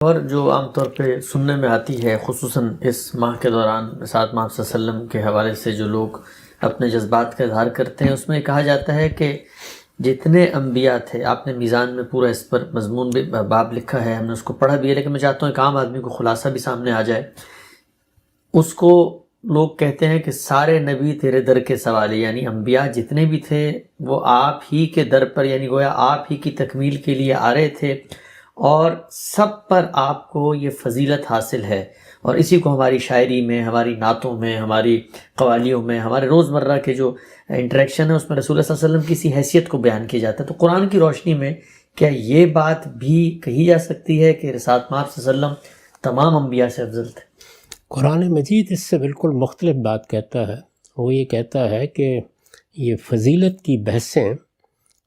اور جو عام طور پہ سننے میں آتی ہے، خصوصاً اس ماہ کے دوران سات ماہ صلی اللہ علیہ وسلم کے حوالے سے جو لوگ اپنے جذبات کا اظہار کرتے ہیں، اس میں کہا جاتا ہے کہ جتنے انبیاء تھے، آپ نے میزان میں پورا اس پر مضمون بھی باب لکھا ہے، ہم نے اس کو پڑھا بھی ہے، لیکن میں چاہتا ہوں ایک عام آدمی کو خلاصہ بھی سامنے آ جائے۔ اس کو لوگ کہتے ہیں کہ سارے نبی تیرے در کے سوالے، یعنی انبیاء جتنے بھی تھے وہ آپ ہی کے در پر، یعنی گویا آپ ہی کی تکمیل کے لیے آ رہے تھے، اور سب پر آپ کو یہ فضیلت حاصل ہے، اور اسی کو ہماری شاعری میں، ہماری نعتوں میں، ہماری قوالیوں میں، ہمارے روزمرہ کے جو انٹریکشن ہے اس میں رسول اللہ صلی اللہ علیہ وسلم کی اسی حیثیت کو بیان کیا جاتا ہے۔ تو قرآن کی روشنی میں کیا یہ بات بھی کہی جا سکتی ہے کہ رسالت مآب صلی اللہ علیہ وسلم تمام انبیاء سے افضل تھے؟ قرآن مجید اس سے بالکل مختلف بات کہتا ہے۔ وہ یہ کہتا ہے کہ یہ فضیلت کی بحثیں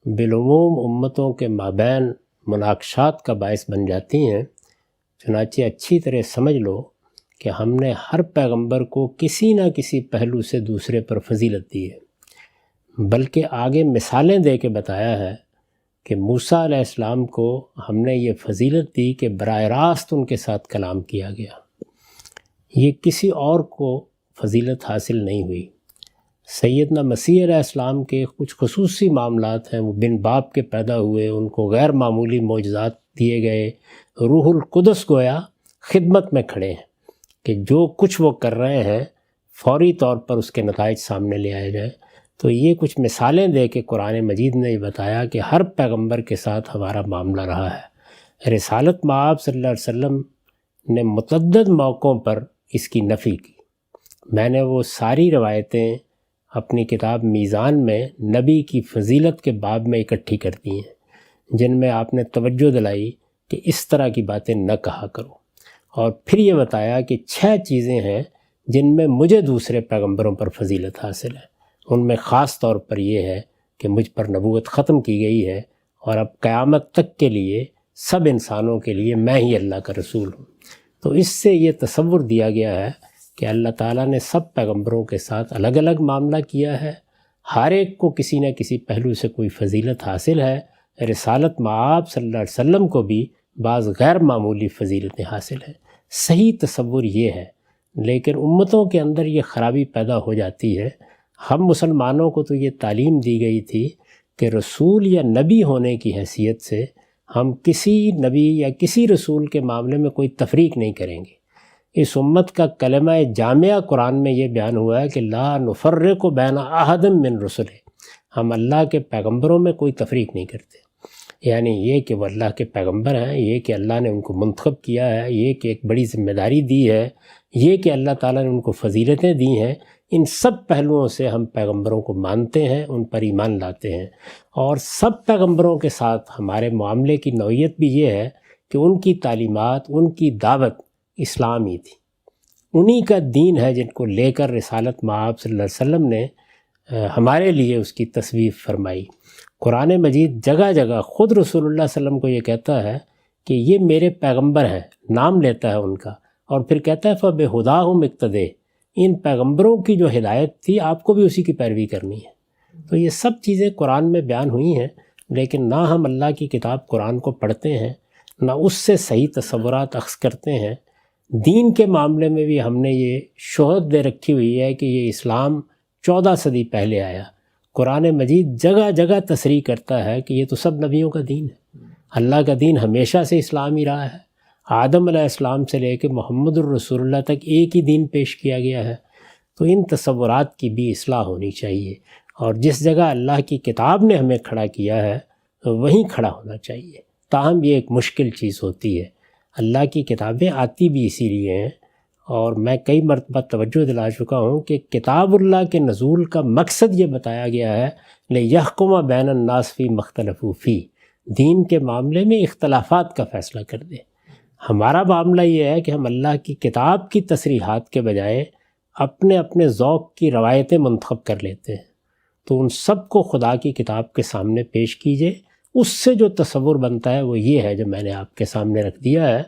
بالعموم امتوں کے مابین مناقشات کا باعث بن جاتی ہیں۔ چنانچہ اچھی طرح سمجھ لو کہ ہم نے ہر پیغمبر کو کسی نہ کسی پہلو سے دوسرے پر فضیلت دی ہے، بلکہ آگے مثالیں دے کے بتایا ہے کہ موسیٰ علیہ السلام کو ہم نے یہ فضیلت دی کہ براہ راست ان کے ساتھ کلام کیا گیا، یہ کسی اور کو فضیلت حاصل نہیں ہوئی۔ سیدنا مسیح علیہ السلام کے کچھ خصوصی معاملات ہیں، وہ بن باپ کے پیدا ہوئے، ان کو غیر معمولی معجزات دیے گئے، روح القدس گویا خدمت میں کھڑے ہیں کہ جو کچھ وہ کر رہے ہیں فوری طور پر اس کے نتائج سامنے لے آئے جائیں۔ تو یہ کچھ مثالیں دے کے قرآن مجید نے یہ بتایا کہ ہر پیغمبر کے ساتھ ہمارا معاملہ رہا ہے۔ رسالت مآب صلی اللہ علیہ وسلم نے متعدد موقعوں پر اس کی نفی کی۔ میں نے وہ ساری روایتیں اپنی کتاب میزان میں نبی کی فضیلت کے باب میں اکٹھی کر دی ہیں، جن میں آپ نے توجہ دلائی کہ اس طرح کی باتیں نہ کہا کرو، اور پھر یہ بتایا کہ 6 چیزیں ہیں جن میں مجھے دوسرے پیغمبروں پر فضیلت حاصل ہے۔ ان میں خاص طور پر یہ ہے کہ مجھ پر نبوت ختم کی گئی ہے، اور اب قیامت تک کے لیے سب انسانوں کے لیے میں ہی اللہ کا رسول ہوں۔ تو اس سے یہ تصور دیا گیا ہے کہ اللہ تعالیٰ نے سب پیغمبروں کے ساتھ الگ الگ معاملہ کیا ہے، ہر ایک کو کسی نہ کسی پہلو سے کوئی فضیلت حاصل ہے۔ رسالت مآب صلی اللہ علیہ وسلم کو بھی بعض غیر معمولی فضیلتیں حاصل ہیں۔ صحیح تصور یہ ہے، لیکن امتوں کے اندر یہ خرابی پیدا ہو جاتی ہے۔ ہم مسلمانوں کو تو یہ تعلیم دی گئی تھی کہ رسول یا نبی ہونے کی حیثیت سے ہم کسی نبی یا کسی رسول کے معاملے میں کوئی تفریق نہیں کریں گے۔ اس امت کا کلمہ جامعہ قرآن میں یہ بیان ہوا ہے کہ لا نفرق بین احد من رسلہ، ہم اللہ کے پیغمبروں میں کوئی تفریق نہیں کرتے۔ یعنی یہ کہ وہ اللہ کے پیغمبر ہیں، یہ کہ اللہ نے ان کو منتخب کیا ہے، یہ کہ ایک بڑی ذمہ داری دی ہے، یہ کہ اللہ تعالیٰ نے ان کو فضیلتیں دی ہیں، ان سب پہلوؤں سے ہم پیغمبروں کو مانتے ہیں، ان پر ایمان لاتے ہیں۔ اور سب پیغمبروں کے ساتھ ہمارے معاملے کی نوعیت بھی یہ ہے کہ ان کی تعلیمات، ان کی دعوت اسلامی تھی، انہی کا دین ہے جن کو لے کر رسالت مآب صلی اللہ علیہ وسلم نے ہمارے لیے اس کی تصویب فرمائی۔ قرآن مجید جگہ جگہ خود رسول اللہ صلی اللہ علیہ وسلم کو یہ کہتا ہے کہ یہ میرے پیغمبر ہیں، نام لیتا ہے ان کا، اور پھر کہتا ہے فَبِہُدَاهُمْ اقْتَدِیٰ، ان پیغمبروں کی جو ہدایت تھی آپ کو بھی اسی کی پیروی کرنی ہے۔ تو یہ سب چیزیں قرآن میں بیان ہوئی ہیں، لیکن نہ ہم اللہ کی کتاب قرآن کو پڑھتے ہیں، نہ اس سے صحیح تصورات اخذ کرتے ہیں۔ دین کے معاملے میں بھی ہم نے یہ شہرت دے رکھی ہوئی ہے کہ یہ اسلام 14 صدی پہلے آیا۔ قرآن مجید جگہ جگہ تصریح کرتا ہے کہ یہ تو سب نبیوں کا دین ہے، اللہ کا دین ہمیشہ سے اسلام ہی رہا ہے، آدم علیہ السلام سے لے کے محمد الرسول اللہ تک ایک ہی دین پیش کیا گیا ہے۔ تو ان تصورات کی بھی اصلاح ہونی چاہیے، اور جس جگہ اللہ کی کتاب نے ہمیں کھڑا کیا ہے وہیں کھڑا ہونا چاہیے۔ تاہم یہ ایک مشکل چیز ہوتی ہے۔ اللہ کی کتابیں آتی بھی اسی لیے ہیں، اور میں کئی مرتبہ توجہ دلا چکا ہوں کہ کتاب اللہ کے نزول کا مقصد یہ بتایا گیا ہے لِیَحْکُمَ بَیْنَ النَّاسِ فِی مَا اخْتَلَفُوا فِیہ، دین کے معاملے میں اختلافات کا فیصلہ کر دے۔ ہمارا معاملہ یہ ہے کہ ہم اللہ کی کتاب کی تصریحات کے بجائے اپنے اپنے ذوق کی روایتیں منتخب کر لیتے ہیں۔ تو ان سب کو خدا کی کتاب کے سامنے پیش کیجئے، اس سے جو تصور بنتا ہے وہ یہ ہے جو میں نے آپ کے سامنے رکھ دیا ہے۔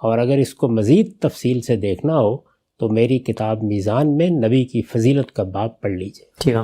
اور اگر اس کو مزید تفصیل سے دیکھنا ہو تو میری کتاب میزان میں نبی کی فضیلت کا باب پڑھ لیجئے۔ ٹھیک ہے۔